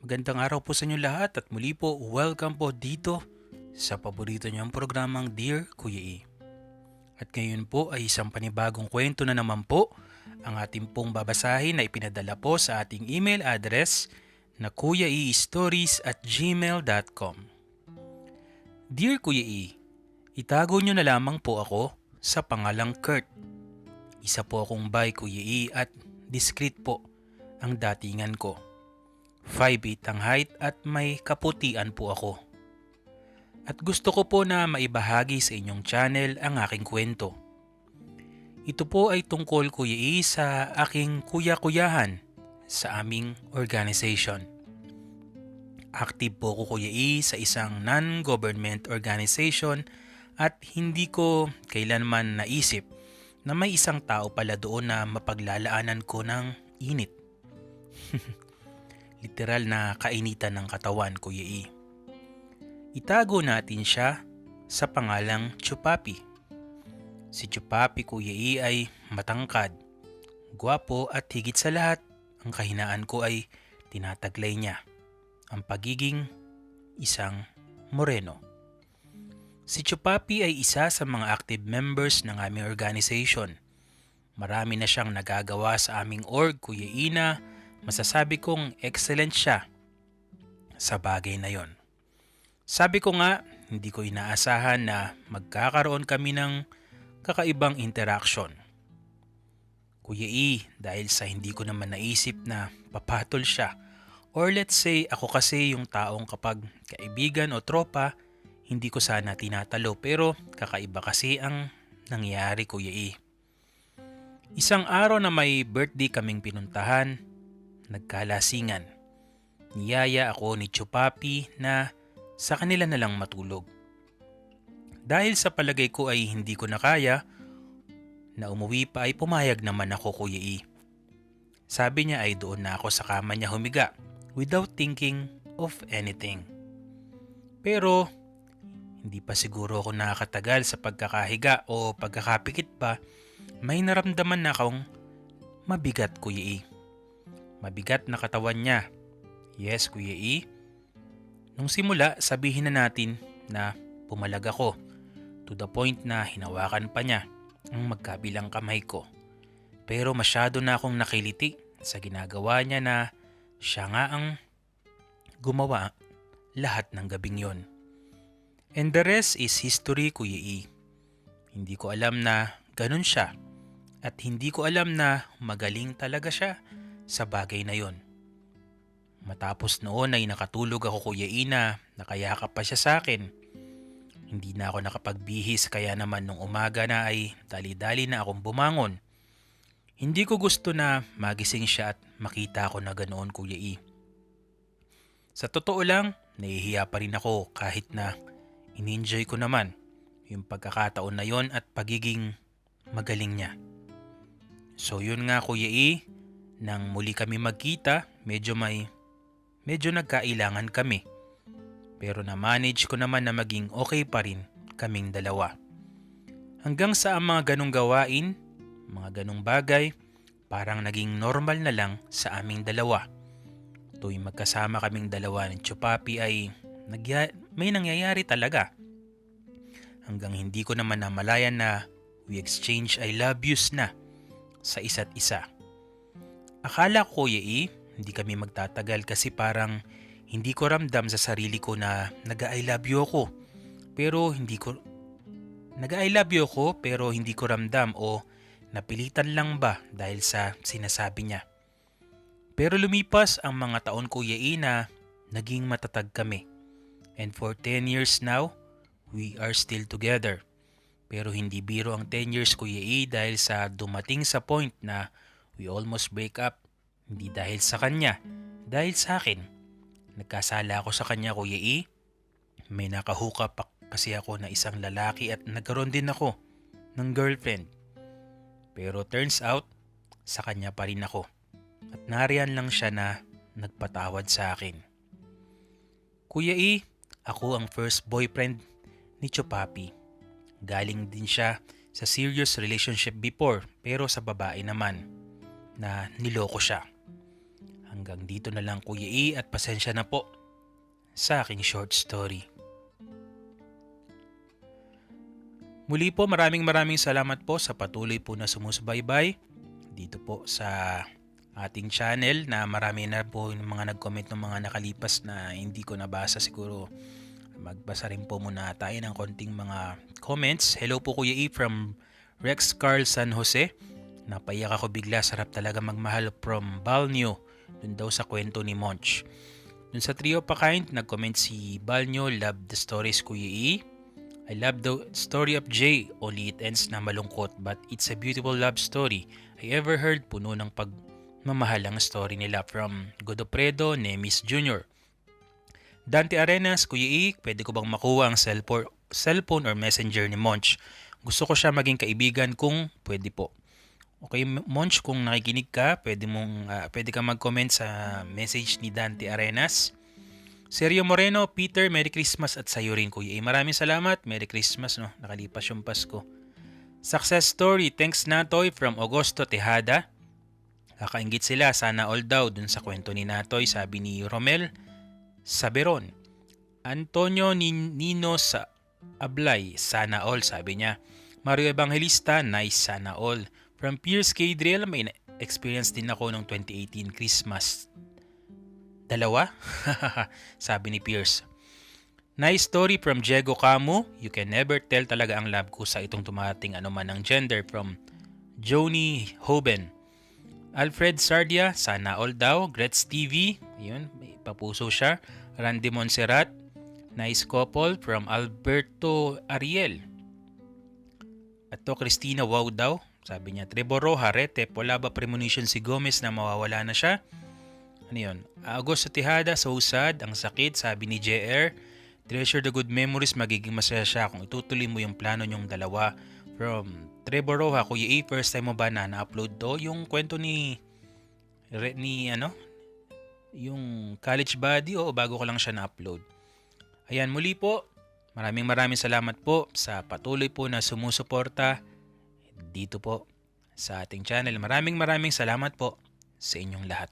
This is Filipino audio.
Magandang araw po sa inyo lahat at muli po welcome po dito sa paborito niyong programang Dear Kuya E. At ngayon po ay isang panibagong kwento na naman po ang ating pong babasahin na ipinadala po sa ating email address na kuyaestories@gmail.com. Dear Kuya E, itago niyo na lamang po ako sa pangalang Kurt. Isa po akong by Kuya E at discreet po ang datingan ko. 5'8" ang height at may kaputian po ako. At gusto ko po na maibahagi sa inyong channel ang aking kwento. Ito po ay tungkol Kuya E sa aking kuya-kuyahan sa aming organization. Active po ko Kuya E sa isang non-government organization at hindi ko kailanman naisip na may isang tao pala doon na mapaglalaanan ko ng init. Literal na kainitan ng katawan, Kuya E. Itago natin siya sa pangalang Chupapi. Si Chupapi, Kuya E, ay matangkad, gwapo at higit sa lahat, ang kahinaan ko ay tinataglay niya, ang pagiging isang moreno. Si Chupapi ay isa sa mga active members ng aming organization. Marami na siyang nagagawa sa aming org, Kuya E, na masasabi kong excellent siya sa bagay na yon. Sabi ko nga, hindi ko inaasahan na magkakaroon kami ng kakaibang interaction. Kuya E, dahil sa hindi ko naman naisip na papatol siya, or let's say ako kasi yung taong kapag kaibigan o tropa, hindi ko sana tinatalo pero kakaiba kasi ang nangyari, Kuya E. Isang araw na may birthday kaming pinuntahan, nagkalasingan. Niyaya ako ni Chupapi na sa kanila na lang matulog. Dahil sa palagay ko ay hindi ko na kaya, na umuwi pa ay pumayag naman ako, Kuya E. Sabi niya ay doon na ako sa kama niya humiga without thinking of anything. Pero hindi pa siguro ako nakakatagal sa pagkakahiga o pagkakapikit pa, may naramdaman na akong mabigat, Kuya E. Mabigat na katawan niya. Yes, Kuya E. Nung simula, sabihin na natin na pumalag ako to the point na hinawakan pa niya ang magkabilang kamay ko. Pero masyado na akong nakiliti sa ginagawa niya na siya nga ang gumawa lahat ng gabing yon. And the rest is history, Kuya E. Hindi ko alam na ganun siya at hindi ko alam na magaling talaga siya sa bagay na yon. Matapos noon ay nakatulog ako, Kuya Ina, nakayakap pa siya sa akin. Hindi na ako nakapagbihis kaya naman nung umaga na ay dali-dali na akong bumangon. Hindi ko gusto na magising siya at makita ako na ganoon, Kuya E. Sa totoo lang, nahihiya pa rin ako kahit na in-enjoy ko naman yung pagkakataon na yon at pagiging magaling niya. So yun nga, Kuya E. Nang muli kami magkita, medyo nagkailangan kami. Pero na-manage ko naman na maging okay pa rin kaming dalawa. Hanggang sa ang mga ganong gawain, mga ganong bagay, parang naging normal na lang sa aming dalawa. Tuwing magkasama kaming dalawa ng Chupapi ay may nangyayari talaga. Hanggang hindi ko naman namalayan na we exchange I love yous na sa isa't isa. Akala ko, Kuya E, hindi kami magtatagal kasi parang hindi ko ramdam sa sarili ko na nag-I love you ako. Nag-I love you ako pero hindi ko ramdam o napilitan lang ba dahil sa sinasabi niya. Pero lumipas ang mga taon, Kuya E, na naging matatag kami. And for 10 years now, we are still together. Pero hindi biro ang 10 years, Kuya E, dahil sa dumating sa point na we almost break up. Hindi dahil sa kanya, dahil sa akin. Nagkasala ako sa kanya, Kuya E. May nakahook up kasi ako na isang lalaki at nagkaroon din ako ng girlfriend. Pero turns out, sa kanya pa rin ako. At nariyan lang siya na nagpatawad sa akin. Kuya E, ako ang first boyfriend ni Chupapi. Galing din siya sa serious relationship before pero sa babae naman na niloko siya. Hanggang dito na lang Kuya E at pasensya na po sa aking short story. Muli po maraming salamat po sa patuloy po na sumusubaybay dito po sa ating channel na marami na po yung mga nag-comment ng mga nakalipas na hindi ko nabasa. Siguro magbasa rin po muna tayo ng konting mga comments. Hello po Kuya E from Rex Carl San Jose. Napaiyak ako bigla, sarap talaga magmahal from Balnyo. Dun daw sa kwento ni Monch. Dun sa Trio Pa Kind, nag-comment si Balnyo, love the stories Kuya E. I love the story of Jay, only it ends na malungkot but it's a beautiful love story I ever heard. Puno ng pagmamahal ang story nila from Godopredo, Nemis Jr. Dante Arenas, Kuya E, pwede ko bang makuha ang cellphone or messenger ni Monch? Gusto ko siya maging kaibigan kung pwede po. Okay, Monch, kung nakikinig ka, pwede ka mag-comment sa message ni Dante Arenas. Sergio Moreno, Peter, Merry Christmas at sa'yo rin Kuya E. Maraming salamat, Merry Christmas, no? Nakalipas yung Pasko. Success story, thanks Natoy from Augusto Tejada. Kakaingit sila, sana all daw dun sa kwento ni Natoy, sabi ni Romel Saberon. Antonio Nino sa Ablay, sana all, sabi niya. Mario Evangelista, nice, sana all. From Pierce K. Drill, may experience din ako ng 2018 Christmas. Dalawa? Sabi ni Pierce. Nice story from Diego Camu. You can never tell talaga ang love ko sa itong tumating anuman ng gender from Joni Hoben. Alfred Sardia, sana all daw. Gretz TV, yun, may papuso siya. Randy Monserrat, nice couple from Alberto Ariel. At to Christina, wow daw. Sabi niya, Trevor Roja, Rete, wala ba premonition si Gomez na mawawala na siya? Ano yun? Augusto Tejada, so sad, ang sakit, sabi ni JR. Treasure the good memories, magiging masaya siya kung itutuloy mo yung plano nyong dalawa. From Trevor Roja, Kuya E, first time mo ba na-upload to? Yung kwento ni yung college buddy o bago ko lang siya na-upload? Ayan, muli po, maraming salamat po sa patuloy po na sumusuporta dito po sa ating channel. Maraming salamat po sa inyong lahat.